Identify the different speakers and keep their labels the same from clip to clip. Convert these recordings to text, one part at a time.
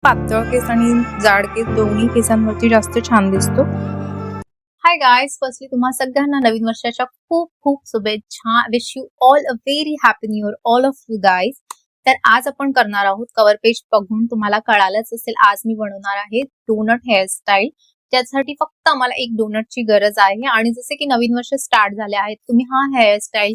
Speaker 1: पातळ केस आणि जाड केस दोन्ही केसांवरती जास्त छान दिसतो.
Speaker 2: हाय गाइस, फर्स्टली तुम्हा सगळ्यांना नवीन वर्षाच्या खूप खूप शुभेच्छा. Wish you all a very happy new year all of you guys. तर आज आपण करणार आहोत, कव्हर पेज बघून तुम्हाला कळालंच असेल, आज मी बनवणार आहे डोनट हेअरस्टाईल. त्यासाठी फक्त आम्हाला एक डोनटची गरज आहे आणि जसे की नवीन वर्ष स्टार्ट झाले आहेत, तुम्ही हा हेअरस्टाईल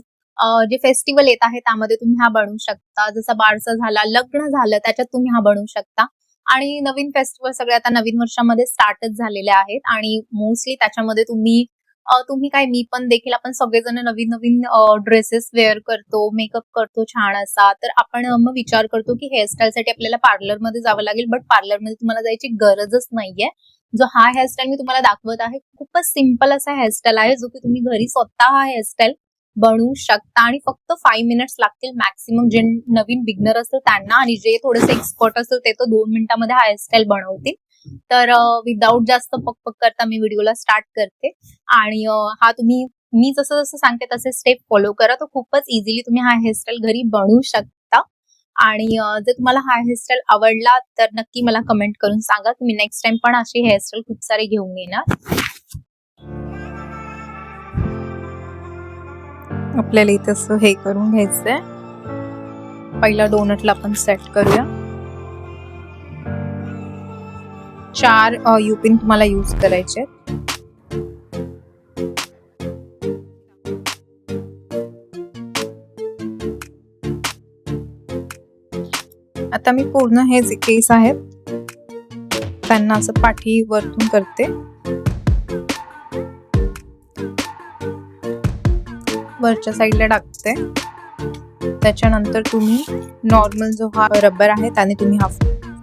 Speaker 2: जे फेस्टिवल येत आहे त्यामध्ये तुम्ही हा बनवू शकता. जसं बारसा झाला, लग्न झालं त्याच्यात तुम्ही हा बनवू शकता. आणि नवीन फेस्टिवल सगळे आता नवीन वर्षामध्ये स्टार्टच झालेले आहेत आणि मोस्टली त्याच्यामध्ये तुम्ही काय, मी पण देखील, आपण सगळेजण नवीन नवीन ड्रेसेस वेअर करतो, मेकअप करतो छान असा. तर आपण मग विचार करतो की हेअरस्टाईलसाठी आपल्याला पार्लरमध्ये जावं लागेल, बट पार्लरमध्ये तुम्हाला जायची गरजच नाहीये. जो हा हेअरस्टाईल मी तुम्हाला दाखवत आहे खूपच सिंपल असा हेअरस्टाईल आहे, जो की तुम्ही घरी स्वतः हा हेअरस्टाईल बनवू शकता आणि फक्त 5 मिनिट्स लागतील मॅक्सिमम. जे नवीन बिगनर असतील त्यांना आणि जे थोडेसे एक्सपर्ट असतील ते तर 2 मिनिटांमध्ये हा हेअरस्टाईल बनवतील. तर विदाऊट जास्त पकपक करता मी व्हिडिओला स्टार्ट करते आणि हा मी जसं जसं सांगते तसे स्टेप फॉलो करा, तर खूपच इझिली तुम्ही हा हेअरस्टाईल घरी बनवू शकता. आणि जर तुम्हाला हा हेअरस्टाईल आवडला तर नक्की मला कमेंट करून सांगा की मी नेक्स्ट टाइम पण अशी हेअरस्टाईल खूप सारे घेऊन येणार.
Speaker 1: आपल्याला इथे असं हे करून घ्यायचंय. पहिला डोनटला आपण सेट करूया. 4 युपिन तुम्हाला यूज करायचे. आता मी पूर्ण हे जे केस आहेत त्यांना असं पाठी वरतून करते, वरच्या साईडला टाकते. त्याच्यानंतर तुम्ही नॉर्मल जो हा रबर आहे त्याने तुम्ही हा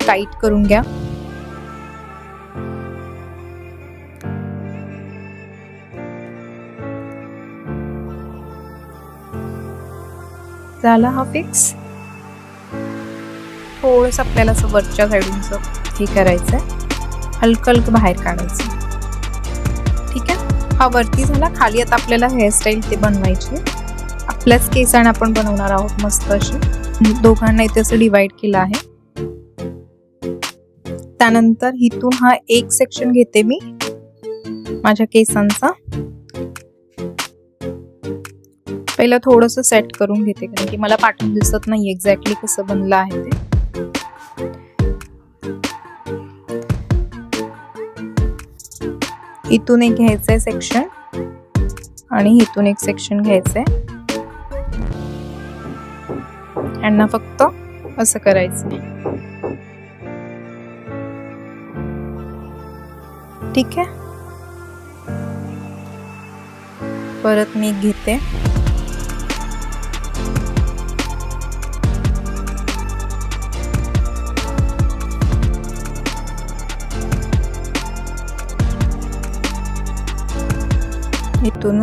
Speaker 1: टाईट करून घ्या. झाला हा फिक्स. थोडस आपल्याला असं वरच्या साईडून हे करायचंय, हलकं हलकं बाहेर काढायचं. ठीक आहे, हा वरती झाला. खाली आता आपल्याला हेअरस्टाईल ते बनवायची. आपल्याच केसाने आपण बनवणार आहोत मस्त अशी. दोघांना इथे असं डिवाइड केलं आहे. त्यानंतर इथून हा एक सेक्शन घेते मी माझ्या केसांचा. पहिलं थोडस सेट करून घेते, कारण की मला पाठवून दिसत नाही एक्झॅक्टली कसं बनलं आहे ते. इथून एक घ्यायचंय सेक्शन आणि इथून एक सेक्शन घ्यायचंय. यांना फक्त असं करायचंय. ठीक आहे, परत मी घेते. इथून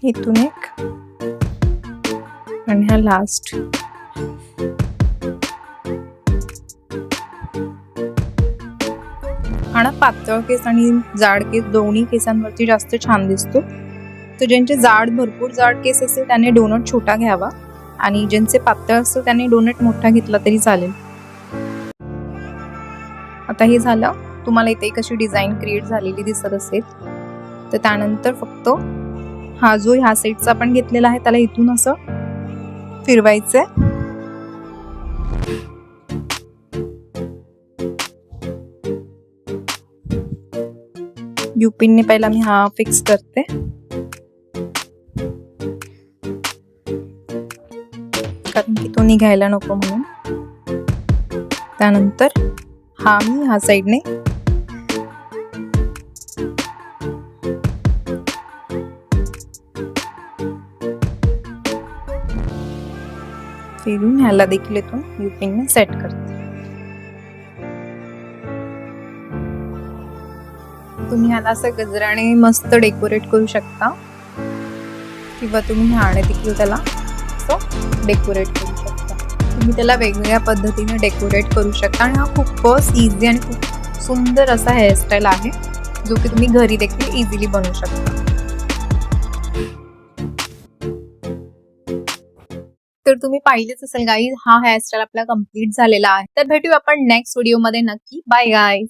Speaker 1: इथून एक आणि हा लास्ट. हा पातळ केस आणि जाड केस दोन्ही केसांवरती जास्त छान दिसतो. तर ज्यांचे भरपूर जाड केस असेल त्याने डोनट छोटा घ्यावा आणि ज्यांचे पातळ असतील त्याने डोनट मोठा घेतला तरी चालेल. आता हे झालं. तुम्हाला इथे कशी डिझाईन क्रिएट झालेली दिसत असेल, तर त्यानंतर फक्त हा जो ह्या साईडचा आपण घेतलेला आहे त्याला इथून असं फिरवायचंय. युपिनने पहिला मी हा फिक्स करते. कारण की तो निघायला नको म्हणून. त्यानंतर हा मी ह्या साईडने फिरून ह्याला देखील इथून युपिनने सेट करते. तुम्ही ह्याला असं गजराने मस्त डेकोरेट करू शकता किंवा तुम्ही ह्याने देखील त्याला असं डेकोरेट करू शकता. तुम्ही त्याला वेगवेगळ्या पद्धतीने डेकोरेट करू शकता आणि हा खूपच इझी आणि खूप सुंदर असा हेअरस्टाईल आहे जो की तुम्ही घरी देखील इझिली बनवू शकता. तर तुम्ही पाहिलेच असेल गाईज, हा हेअरस्टाईल आपला कम्प्लीट झालेला आहे. तर भेटूया आपण नेक्स्ट व्हिडिओमध्ये नक्की. Bye guys.